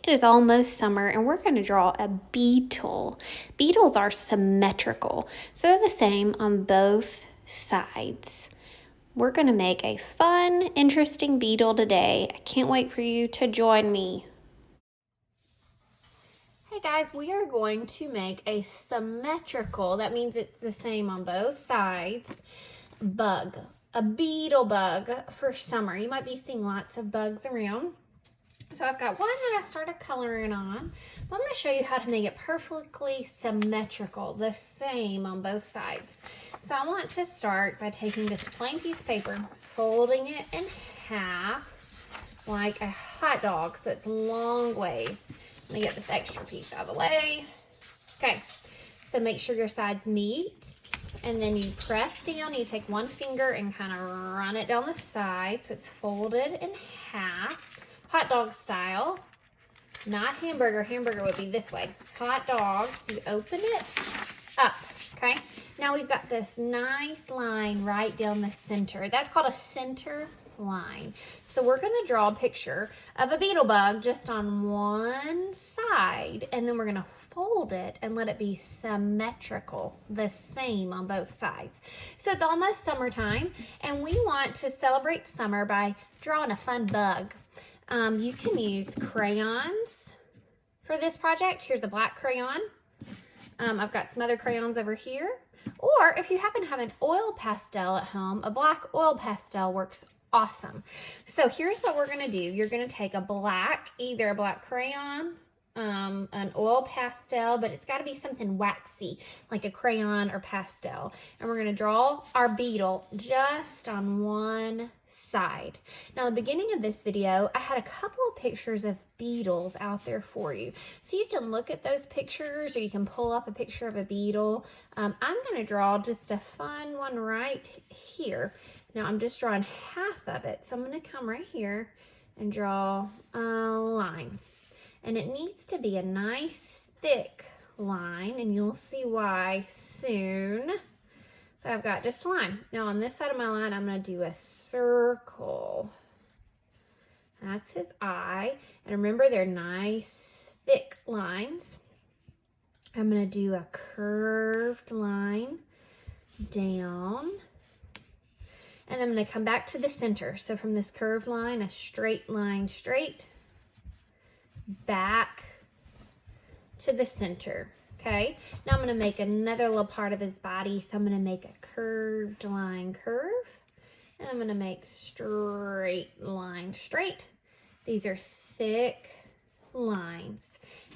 It is almost summer and we're going to draw a beetle. Beetles are symmetrical, so they're the same on both sides. We're going to make a fun, interesting beetle today. I can't wait for you to join me. Hey guys, we are going to make a symmetrical, that means it's the same on both sides, bug. A beetle bug for summer. You might be seeing lots of bugs around. So I've got one that I started coloring on, but I'm going to show you how to make it perfectly symmetrical, the same on both sides. So I want to start by taking this plain piece of paper, folding it in half like a hot dog, so it's long ways. Let me get this extra piece out of the way. Okay, so make sure your sides meet, and then you press down. You take one finger and kind of run it down the side so it's folded in half. Hot dog style, not hamburger. Hamburger would be this way. Hot dogs, you open it up, okay? Now we've got this nice line right down the center. That's called a center line. So we're gonna draw a picture of a beetle bug just on one side, and then we're gonna fold it and let it be symmetrical, the same on both sides. So it's almost summertime, and we want to celebrate summer by drawing a fun bug. You can use crayons for this project. Here's a black crayon. I've got some other crayons over here. Or if you happen to have an oil pastel at home, a black oil pastel works awesome. So here's what we're gonna do. You're gonna take a black, either a black crayon, an oil pastel, but it's got to be something waxy, like a crayon or pastel. And we're going to draw our beetle just on one side. Now, at the beginning of this video, I had a couple of pictures of beetles out there for you. So you can look at those pictures, or you can pull up a picture of a beetle. I'm going to draw just a fun one right here. Now, I'm just drawing half of it. So I'm going to come right here and draw a line. And it needs to be a nice thick line, and you'll see why soon. But I've got just a line. Now on this side of my line, I'm gonna do a circle. That's his eye. And remember, they're nice thick lines. I'm gonna do a curved line down. And I'm gonna come back to the center. So from this curved line, a straight line straight, back to the center. Okay, now I'm going to make another little part of his body. So I'm going to make a curved line curve, and I'm going to make straight line straight. These are thick lines.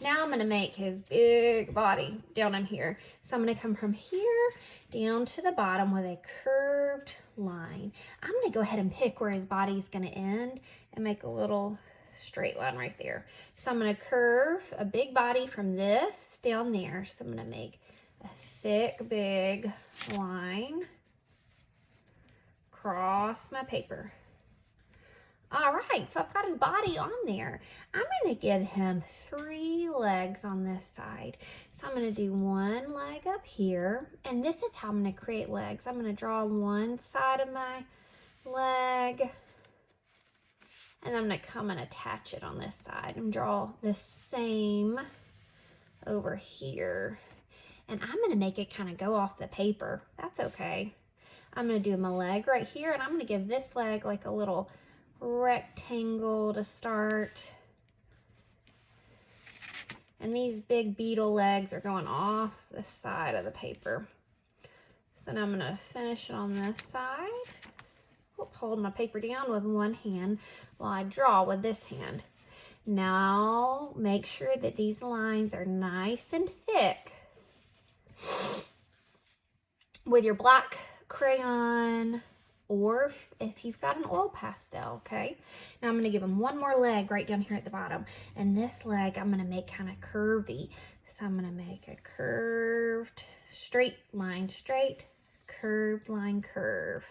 Now I'm going to make his big body down in here. So I'm going to come from here down to the bottom with a curved line. I'm going to go ahead and pick where his body's going to end and make a little straight line right there. So I'm going to curve a big body from this down there. So I'm going to make a thick, big line across my paper. All right, so I've got his body on there. I'm going to give him 3 legs on this side. So I'm going to do one leg up here, and this is how I'm going to create legs. I'm going to draw one side of my leg, and I'm going to come and attach it on this side and draw the same over here. And I'm going to make it kind of go off the paper. That's okay. I'm going to do my leg right here, and I'm going to give this leg like a little rectangle to start. And these big beetle legs are going off the side of the paper. So now I'm going to finish it on this side. Hold my paper down with one hand while I draw with this hand. Now make sure that these lines are nice and thick with your black crayon, or if you've got an oil pastel, okay? Now I'm going to give him one more leg right down here at the bottom. And this leg I'm going to make kind of curvy. So I'm going to make a curved, straight line straight, curved line curve.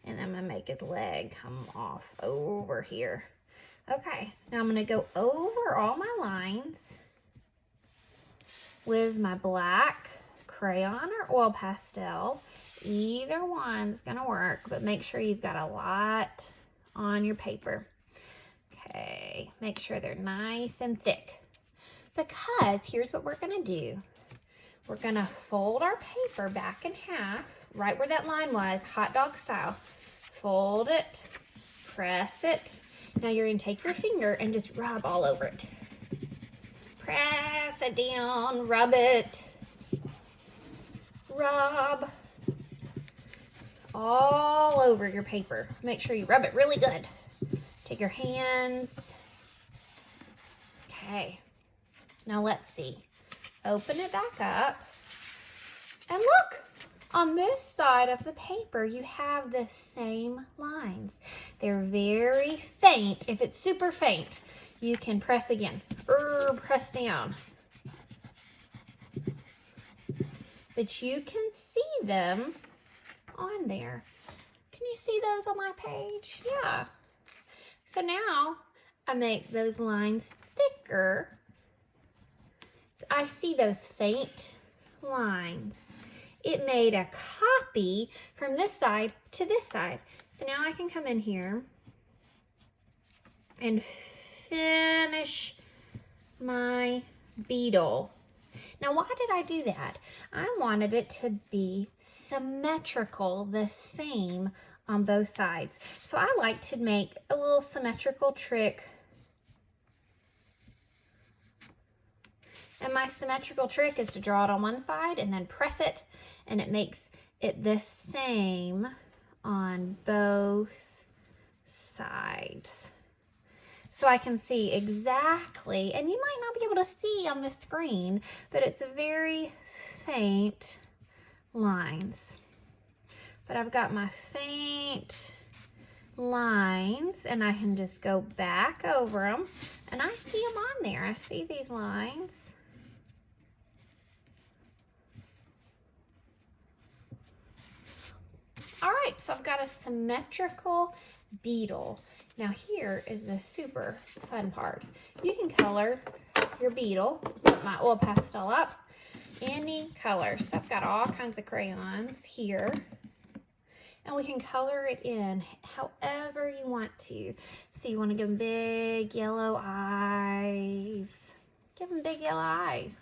And I'm going to make his leg come off over here. Okay, now I'm going to go over all my lines with my black crayon or oil pastel. Either one's going to work, but make sure you've got a lot on your paper. Okay, Okay, make sure they're nice and thick. Because here's what we're gonna do. We're gonna fold our paper back in half, right where that line was, hot dog style. Fold it, press it. Now you're gonna take your finger and just rub all over it. Press it down, rub it. Rub all over your paper. Make sure you rub it really good. Take your hands. Okay, now let's see. Open it back up. And look, on this side of the paper, you have the same lines. They're very faint. If it's super faint, you can press again. Press down. But you can see them on there. Can you see those on my page? Yeah. So now I make those lines thicker. I see those faint lines. It made a copy from this side to this side. So now I can come in here and finish my beetle. Now, why did I do that? I wanted it to be symmetrical, the same on both sides. So I like to make a little symmetrical trick. And my symmetrical trick is to draw it on one side and then press it, and it makes it the same on both sides. So I can see exactly, and you might not be able to see on the screen, but it's very faint lines. But I've got my faint lines, and I can just go back over them, and I see them on there. I see these lines. All right, so I've got a symmetrical beetle. Now here is the super fun part. You can color your beetle. Put my oil pastel up. Any color. So I've got all kinds of crayons here. And we can color it in however you want to. So you want to give them big yellow eyes. Give them big yellow eyes.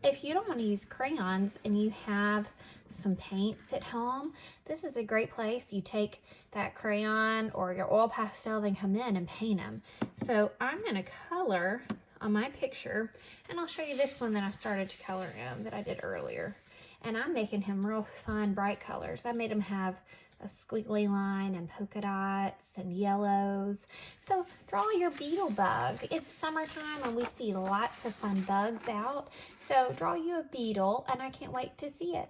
If you don't want to use crayons and you have some paints at home, this is a great place. You take that crayon or your oil pastel, then come in and paint them. So I'm going to color on my picture, and I'll show you this one that I started to color in that I did earlier. And I'm making him real fun, bright colors. I made him have a squiggly line and polka dots and yellows. So draw your beetle bug. It's summertime and we see lots of fun bugs out. So draw you a beetle, and I can't wait to see it.